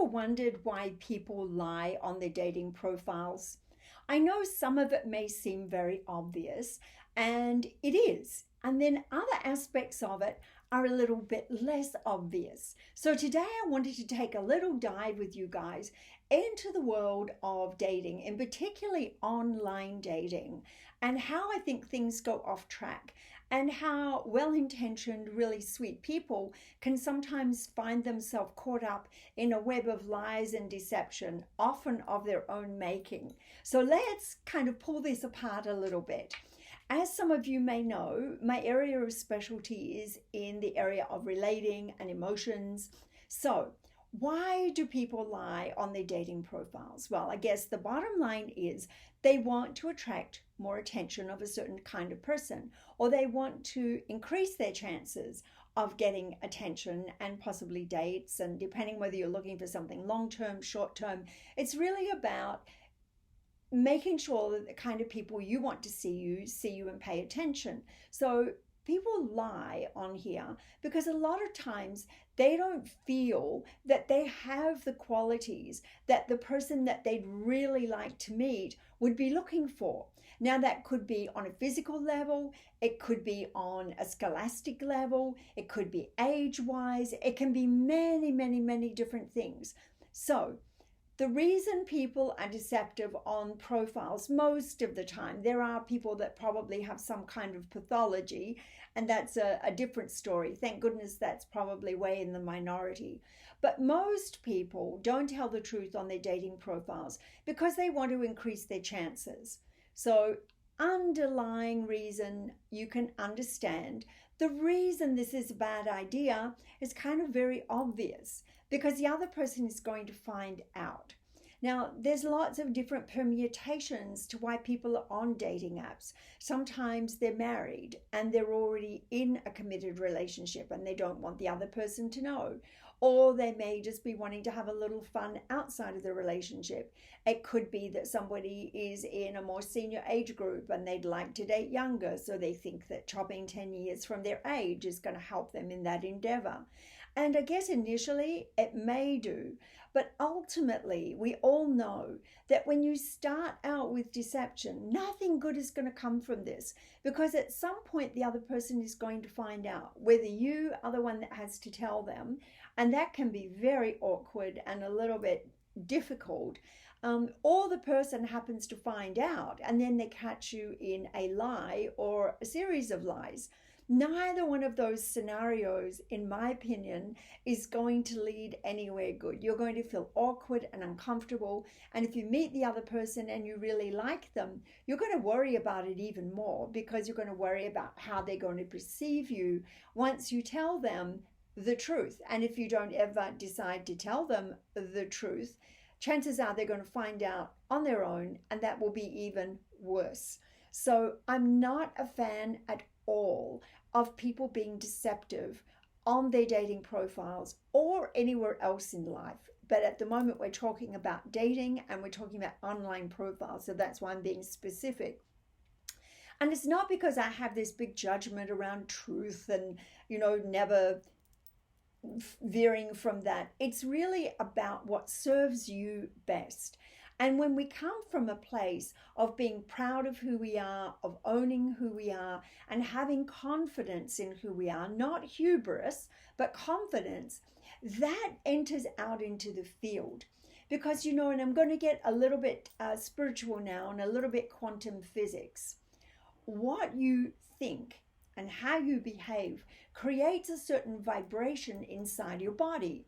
wondered why people lie on their dating profiles? I know some of it may seem very obvious, and it is. And then other aspects of it are a little bit less obvious. So today I wanted to take a little dive with you guys into the world of dating, and particularly online dating, and how I think things go off track, and how well-intentioned, really sweet people can sometimes find themselves caught up in a web of lies and deception, often of their own making. So let's kind of pull this apart a little bit. As some of you may know, my area of specialty is in the area of relating and emotions. So why do people lie on their dating profiles? Well, I guess the bottom line is they want to attract more attention of a certain kind of person, or they want to increase their chances of getting attention and possibly dates. And depending whether you're looking for something long-term, short-term, it's really about making sure that the kind of people you want to see you and pay attention. So people lie on here because a lot of times they don't feel that they have the qualities that the person that they'd really like to meet would be looking for. Now, that could be on a physical level, it could be on a scholastic level, it could be age-wise, it can be many, many, many different things. So the reason people are deceptive on profiles most of the time, there are people that probably have some kind of pathology, and that's a different story. Thank goodness that's probably way in the minority. But most people don't tell the truth on their dating profiles because they want to increase their chances. So underlying reason you can understand. The reason this is a bad idea is kind of very obvious, because the other person is going to find out. Now, there's lots of different permutations to why people are on dating apps. Sometimes they're married and they're already in a committed relationship and they don't want the other person to know. Or they may just be wanting to have a little fun outside of the relationship. It could be that somebody is in a more senior age group and they'd like to date younger, so they think that chopping 10 years from their age is going to help them in that endeavor. And I guess initially it may do, but ultimately we all know that when you start out with deception, nothing good is going to come from this, because at some point the other person is going to find out whether you are the one that has to tell them, and that can be very awkward and a little bit difficult. Or the person happens to find out and then they catch you in a lie or a series of lies. Neither one of those scenarios, in my opinion, is going to lead anywhere good. You're going to feel awkward and uncomfortable. And if you meet the other person and you really like them, you're going to worry about it even more, because you're going to worry about how they're going to perceive you once you tell them the truth. And if you don't ever decide to tell them the truth, chances are they're going to find out on their own, and that will be even worse. So I'm not a fan at all of people being deceptive on their dating profiles or anywhere else in life. But at the moment we're talking about dating and we're talking about online profiles, so that's why I'm being specific. And it's not because I have this big judgment around truth and, never veering from that. It's really about what serves you best. And when we come from a place of being proud of who we are, of owning who we are, and having confidence in who we are, not hubris, but confidence, that enters out into the field. Because, and I'm going to get a little bit spiritual now and a little bit quantum physics. What you think and how you behave creates a certain vibration inside your body.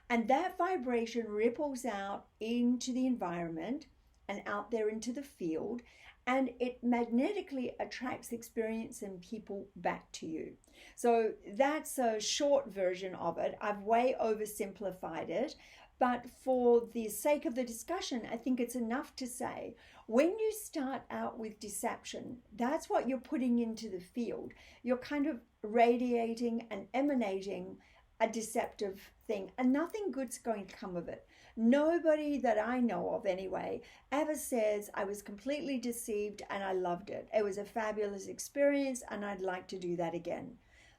And that vibration ripples out into the environment and out there into the field, and it magnetically attracts experience and people back to you. So that's a short version of it. I've way oversimplified it, but for the sake of the discussion, I think it's enough to say, when you start out with deception, that's what you're putting into the field. You're kind of radiating and emanating a deceptive thing, and nothing good's going to come of it. Nobody that I know of anyway ever says, I was completely deceived and I loved it. It was a fabulous experience and I'd like to do that again.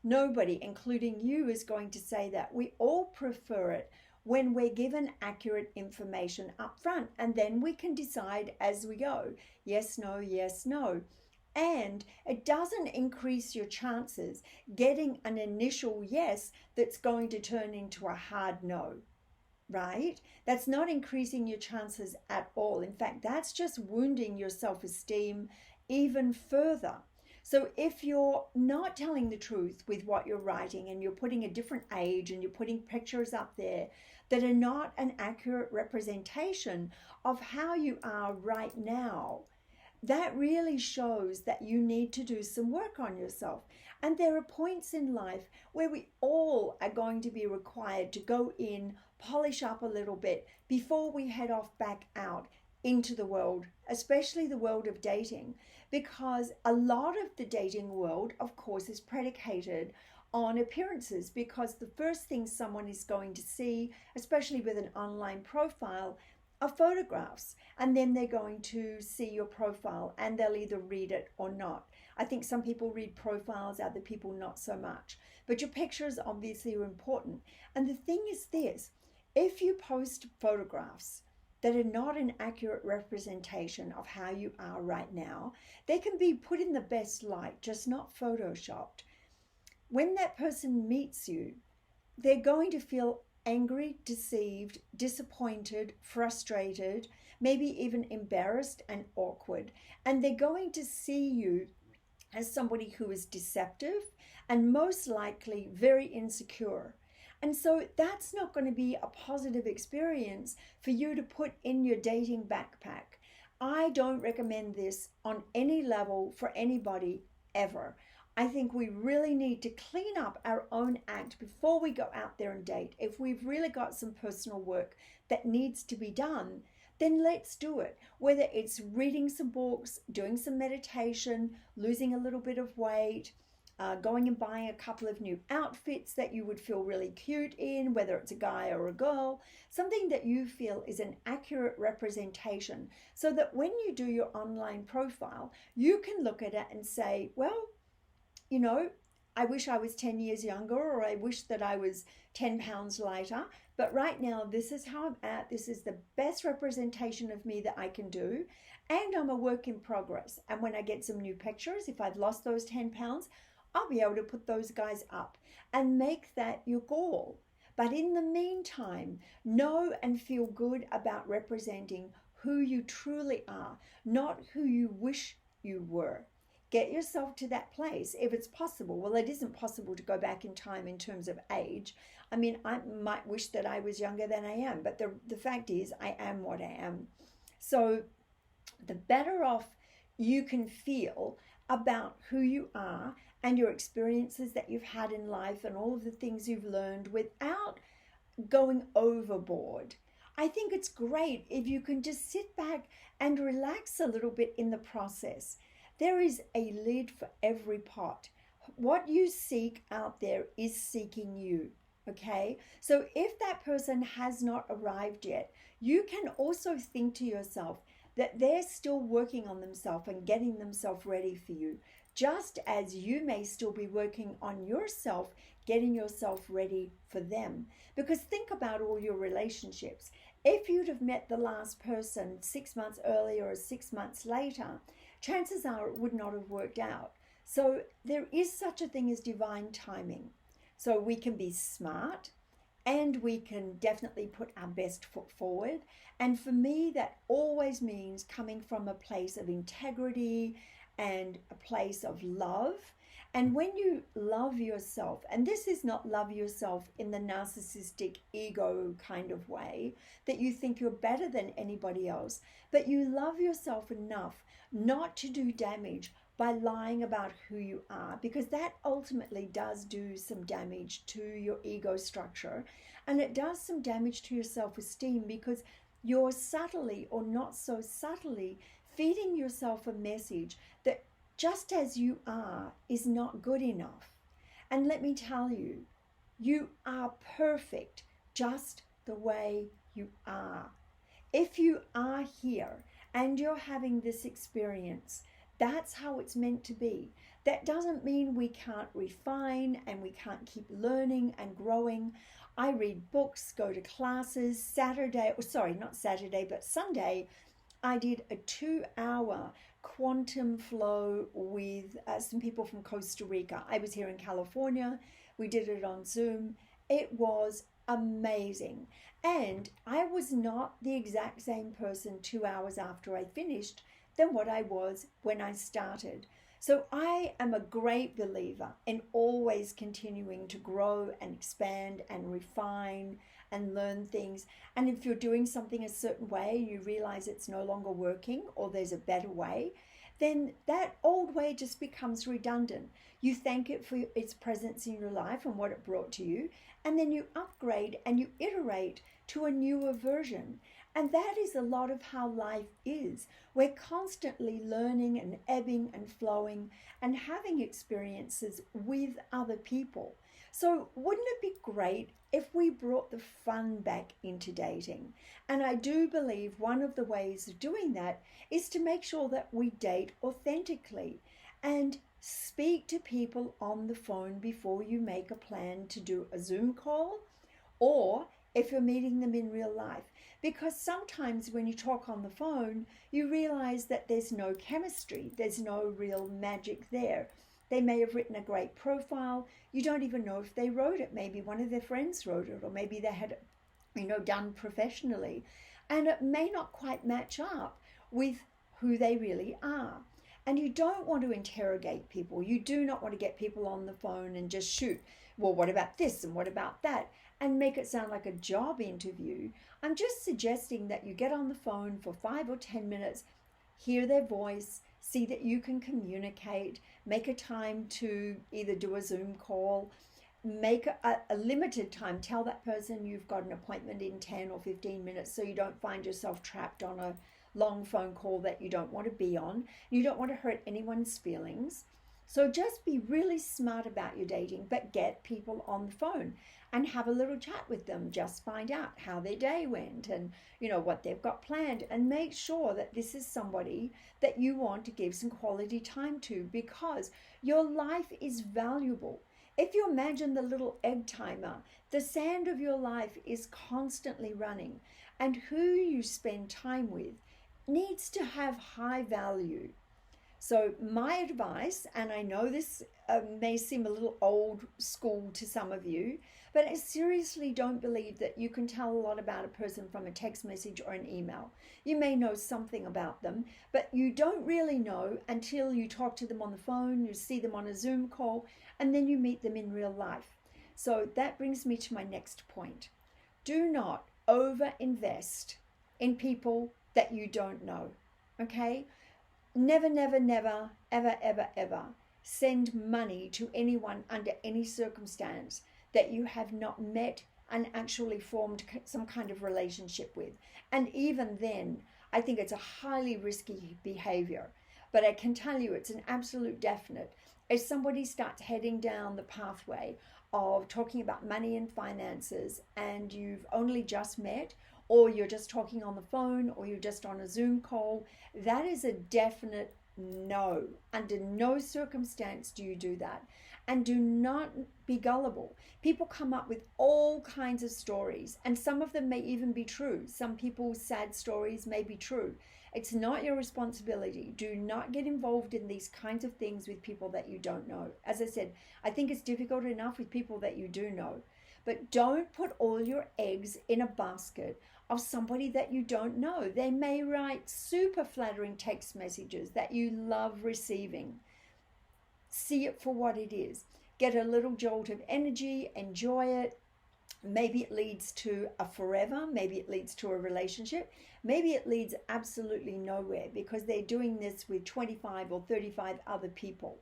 Nobody, including you, is going to say that. We all prefer it when we're given accurate information up front. And then we can decide as we go, yes, no, yes, no. And it doesn't increase your chances getting an initial yes that's going to turn into a hard no, right? That's not increasing your chances at all. In fact, that's just wounding your self-esteem even further. So if you're not telling the truth with what you're writing and you're putting a different age and you're putting pictures up there that are not an accurate representation of how you are right now, that really shows that you need to do some work on yourself. And there are points in life where we all are going to be required to go in, polish up a little bit before we head off back out into the world, especially the world of dating, because a lot of the dating world, of course, is predicated on appearances, because the first thing someone is going to see, especially with an online profile, are photographs, and then they're going to see your profile and they'll either read it or not. I think some people read profiles, other people not so much, but your pictures obviously are important. And the thing is this, if you post photographs that are not an accurate representation of how you are right now, they can be put in the best light, just not photoshopped. When that person meets you, they're going to feel angry, deceived, disappointed, frustrated, maybe even embarrassed and awkward. And they're going to see you as somebody who is deceptive and most likely very insecure. And so that's not going to be a positive experience for you to put in your dating backpack. I don't recommend this on any level for anybody ever. I think we really need to clean up our own act before we go out there and date. If we've really got some personal work that needs to be done, then let's do it. Whether it's reading some books, doing some meditation, losing a little bit of weight, going and buying a couple of new outfits that you would feel really cute in, whether it's a guy or a girl, something that you feel is an accurate representation, so that when you do your online profile, you can look at it and say, well, you know, I wish I was 10 years younger, or I wish that I was 10 pounds lighter. But right now, this is how I'm at. This is the best representation of me that I can do. And I'm a work in progress. And when I get some new pictures, if I've lost those 10 pounds, I'll be able to put those guys up and make that your goal. But in the meantime, know and feel good about representing who you truly are, not who you wish you were. Get yourself to that place if it's possible. Well, it isn't possible to go back in time in terms of age. I mean, I might wish that I was younger than I am, but the fact is I am what I am. So the better off you can feel about who you are and your experiences that you've had in life and all of the things you've learned without going overboard. I think it's great if you can just sit back and relax a little bit in the process. There is a lid for every pot. What you seek out there is seeking you, okay? So if that person has not arrived yet, you can also think to yourself that they're still working on themselves and getting themselves ready for you, just as you may still be working on yourself, getting yourself ready for them. Because think about all your relationships. If you'd have met the last person 6 months earlier or 6 months later, chances are it would not have worked out. So there is such a thing as divine timing. So we can be smart and we can definitely put our best foot forward. And for me, that always means coming from a place of integrity and a place of love. And when you love yourself, and this is not love yourself in the narcissistic ego kind of way, that you think you're better than anybody else, but you love yourself enough not to do damage by lying about who you are, because that ultimately does do some damage to your ego structure, and it does some damage to your self-esteem, because you're subtly or not so subtly feeding yourself a message that just as you are is not good enough. And let me tell you, you are perfect just the way you are. If you are here and you're having this experience, that's how it's meant to be. That doesn't mean we can't refine and we can't keep learning and growing. I read books, go to classes. Sunday, I did a 2 hour quantum flow with some people from Costa Rica. I was here in California. We did it on Zoom. It was amazing. And I was not the exact same person 2 hours after I finished than what I was when I started. So I am a great believer in always continuing to grow and expand and refine and learn things. And if you're doing something a certain way, you realize it's no longer working or there's a better way, then that old way just becomes redundant. You thank it for its presence in your life and what it brought to you, and then you upgrade and you iterate to a newer version. And that is a lot of how life is. We're constantly learning and ebbing and flowing and having experiences with other people. So wouldn't it be great if we brought the fun back into dating? And I do believe one of the ways of doing that is to make sure that we date authentically and speak to people on the phone before you make a plan to do a Zoom call, or if you're meeting them in real life. Because sometimes when you talk on the phone, you realize that there's no chemistry, there's no real magic there. They may have written a great profile. You don't even know if they wrote it. Maybe one of their friends wrote it, or maybe they had it, done professionally. And it may not quite match up with who they really are. And you don't want to interrogate people. You do not want to get people on the phone and just shoot, well, what about this and what about that? And make it sound like a job interview. I'm just suggesting that you get on the phone for 5 or 10 minutes, hear their voice, see that you can communicate, make a time to either do a Zoom call, make a limited time. Tell that person you've got an appointment in 10 or 15 minutes so you don't find yourself trapped on a long phone call that you don't want to be on. You don't want to hurt anyone's feelings. So just be really smart about your dating, but get people on the phone and have a little chat with them. Just find out how their day went and what they've got planned, and make sure that this is somebody that you want to give some quality time to, because your life is valuable. If you imagine the little egg timer, the sand of your life is constantly running, and who you spend time with needs to have high value. So my advice, and I know this may seem a little old school to some of you, but I seriously don't believe that you can tell a lot about a person from a text message or an email. You may know something about them, but you don't really know until you talk to them on the phone, you see them on a Zoom call, and then you meet them in real life. So that brings me to my next point. Do not over-invest in people that you don't know, okay? Never, never, never, ever, ever, ever send money to anyone under any circumstance that you have not met and actually formed some kind of relationship with. And even then, I think it's a highly risky behavior. But I can tell you it's an absolute definite. If somebody starts heading down the pathway of talking about money and finances, and you've only just met, or you're just talking on the phone, or you're just on a Zoom call, that is a definite no. Under no circumstance do you do that. And do not be gullible. People come up with all kinds of stories, and some of them may even be true. Some people's sad stories may be true. It's not your responsibility. Do not get involved in these kinds of things with people that you don't know. As I said, I think it's difficult enough with people that you do know. But don't put all your eggs in a basket of somebody that you don't know. They may write super flattering text messages that you love receiving. See it for what it is. Get a little jolt of energy, enjoy it. Maybe it leads to a forever, maybe it leads to a relationship, maybe it leads absolutely nowhere because they're doing this with 25 or 35 other people.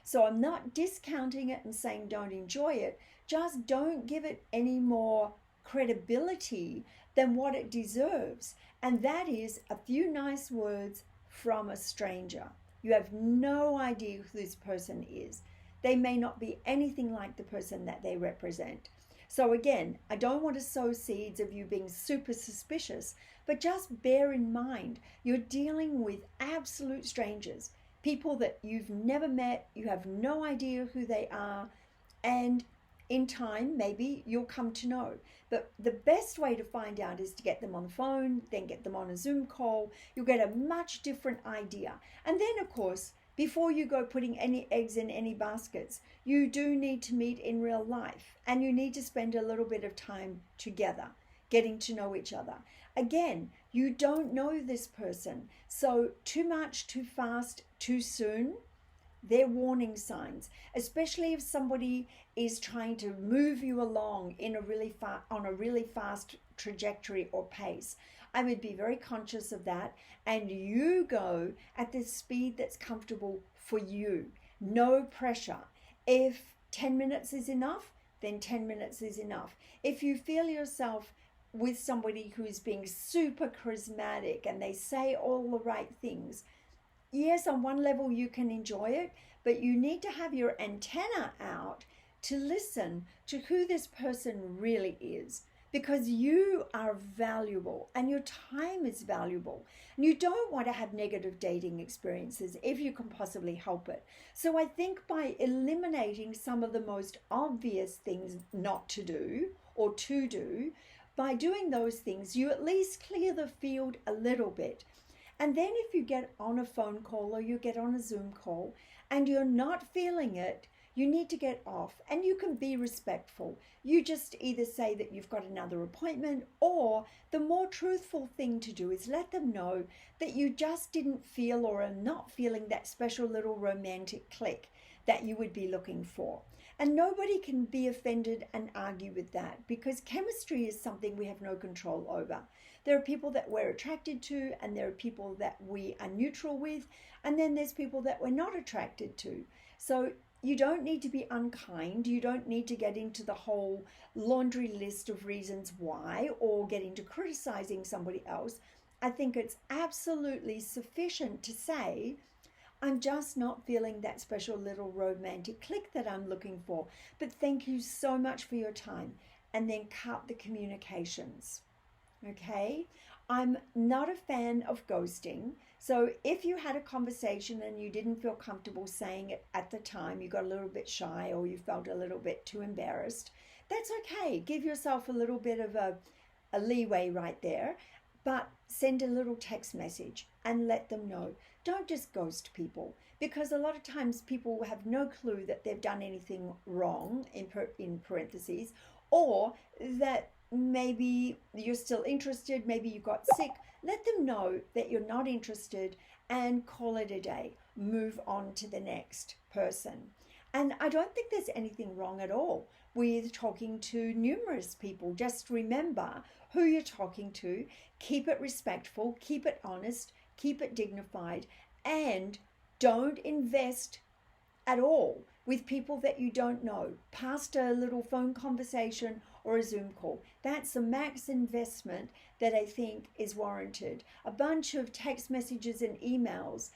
So I'm not discounting it and saying don't enjoy it, just don't give it any more credibility than what it deserves. And that is a few nice words from a stranger. You have no idea who this person is. They may not be anything like the person that they represent. So again, I don't want to sow seeds of you being super suspicious, but just bear in mind, you're dealing with absolute strangers, people that you've never met, you have no idea who they are, and in time, maybe you'll come to know. But the best way to find out is to get them on the phone, then get them on a Zoom call. You'll get a much different idea. And then, of course, before you go putting any eggs in any baskets, you do need to meet in real life, and you need to spend a little bit of time together, getting to know each other. Again, you don't know this person, so too much, too fast, too soon, they're warning signs, especially if somebody is trying to move you along in on a really fast trajectory or pace. I would be very conscious of that, and you go at the speed that's comfortable for you. No pressure. If 10 minutes is enough, then 10 minutes is enough. If you feel yourself with somebody who is being super charismatic and they say all the right things, yes, on one level you can enjoy it, but you need to have your antenna out to listen to who this person really is, because you are valuable and your time is valuable. And you don't want to have negative dating experiences if you can possibly help it. So I think by eliminating some of the most obvious things not to do or to do, by doing those things, you at least clear the field a little bit. And then if you get on a phone call or you get on a Zoom call and you're not feeling it, you need to get off, and you can be respectful. You just either say that you've got another appointment, or the more truthful thing to do is let them know that you just didn't feel or are not feeling that special little romantic click that you would be looking for. And nobody can be offended and argue with that, because chemistry is something we have no control over. There are people that we're attracted to, and there are people that we are neutral with, and then there's people that we're not attracted to. So you don't need to be unkind. You don't need to get into the whole laundry list of reasons why, or get into criticizing somebody else. I think it's absolutely sufficient to say, I'm just not feeling that special little romantic click that I'm looking for. But thank you so much for your time. And then cut the communications. Okay? I'm not a fan of ghosting. So if you had a conversation and you didn't feel comfortable saying it at the time, you got a little bit shy or you felt a little bit too embarrassed, that's okay. Give yourself a little bit of a leeway right there, but send a little text message and let them know. Don't just ghost people, because a lot of times people have no clue that they've done anything wrong, in parentheses, or that maybe you're still interested, maybe you got sick. Let them know that you're not interested and call it a day. Move on to the next person. And I don't think there's anything wrong at all with talking to numerous people. Just remember who you're talking to. Keep it respectful, keep it honest, keep it dignified, and don't invest at all with people that you don't know. Past a little phone conversation or a Zoom call. That's the max investment that I think is warranted. A bunch of text messages and emails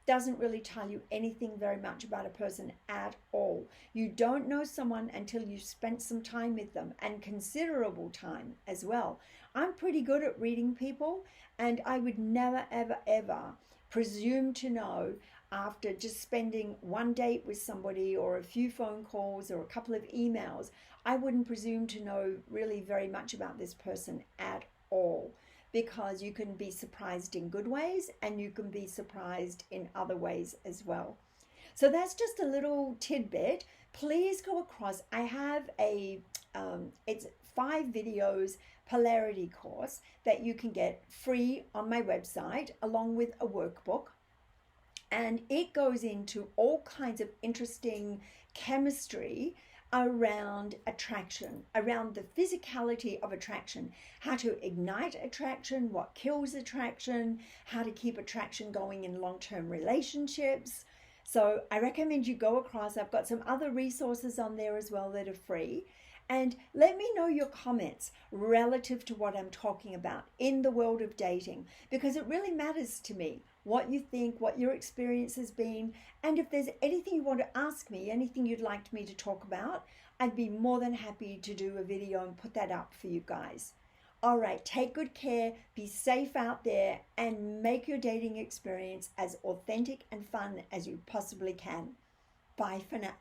doesn't really tell you anything very much about a person at all. You don't know someone until you've spent some time with them, and considerable time as well. I'm pretty good at reading people, and I would never, ever, ever presume to know after just spending one date with somebody or a few phone calls or a couple of emails. I wouldn't presume to know really very much about this person at all, because you can be surprised in good ways and you can be surprised in other ways as well. So that's just a little tidbit. Please go across. I have it's 5 videos polarity course that you can get free on my website, along with a workbook. And it goes into all kinds of interesting chemistry around attraction, around the physicality of attraction, how to ignite attraction, what kills attraction, how to keep attraction going in long-term relationships. So I recommend you go across. I've got some other resources on there as well that are free. And let me know your comments relative to what I'm talking about in the world of dating, because it really matters to me what you think, what your experience has been. And if there's anything you want to ask me, anything you'd like me to talk about, I'd be more than happy to do a video and put that up for you guys. All right, take good care, be safe out there, and make your dating experience as authentic and fun as you possibly can. Bye for now.